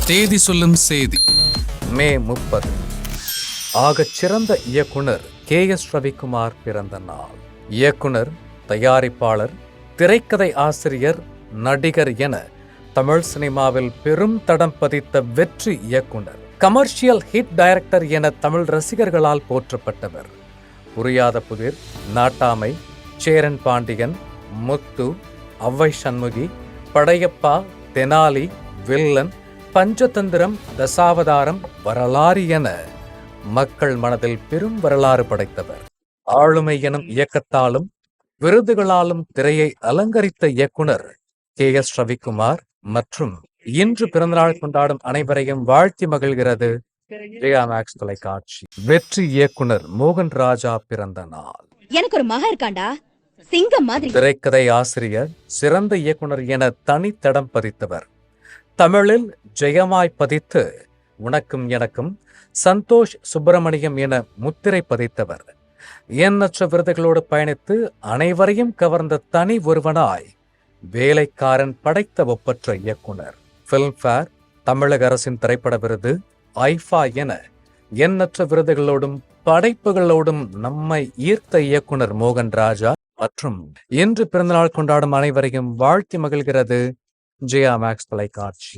தேதி சொல்லும் செய்தி. மே 30 ஆகச் சிறந்த இயக்குனர் KS ரவிக்குமார் பிறந்த நாள். இயக்குனர், தயாரிப்பாளர், திரைக்கதை ஆசிரியர், நடிகர் என தமிழ் சினிமாவில் பெரும் தடம் பதித்த வெற்றி இயக்குனர், கமர்ஷியல் ஹிட் டைரக்டர் என தமிழ் ரசிகர்களால் போற்றப்பட்டவர். புரியாத புதிர், நாட்டாமை, சேரன் பாண்டியன், முத்து, அவ்வை சண்முகி, படையப்பா, தெனாலி, வில்லன், பஞ்சதந்திரம், தசாவதாரம், வரலாறு என மக்கள் மனதில் பெரும் வரலாறு படைத்தவர். ஆளுமை எனும் இயக்கத்தாலும் விருதுகளாலும் திரையை அலங்கரித்த இயக்குனர் KS ரவிக்குமார் மற்றும் இன்று பிறந்தநாள் கொண்டாடும் அனைவரையும் வாழ்த்தி மகிழ்கிறது ஜெயா மேக்ஸ் தொலைக்காட்சி. வெற்றி இயக்குனர் மோகன் ராஜா பிறந்த நாள். எனக்கு ஒரு மகன் இருக்காண்டா, சிங்கம் மாதிரி. திரைக்கதை ஆசிரியர், சிறந்த இயக்குனர் என தனித்தடம் பதித்தவர். தமிழில் ஜெயமாய் பதித்து உனக்கும் எனக்கும், சந்தோஷ் சுப்பிரமணியம் என முத்திரை பதித்தவர். எண்ணற்ற விருதுகளோடு பயணித்து அனைவரையும் கவர்ந்த தனி ஒருவனாய் வேலைக்காரன் படைத்த ஒப்பற்ற இயக்குனர். பிலிம்பேர், தமிழக அரசின் திரைப்பட விருது, ஐஃபா என எண்ணற்ற விருதுகளோடும் படைப்புகளோடும் நம்மை ஈர்த்த இயக்குனர் மோகன் ராஜா மற்றும் இன்று பிறந்தநாள் கொண்டாடும் அனைவரையும் வாழ்த்தி மகிழ்கிறது ஜெயா மேக்ஸ் தொலைக்காட்சி.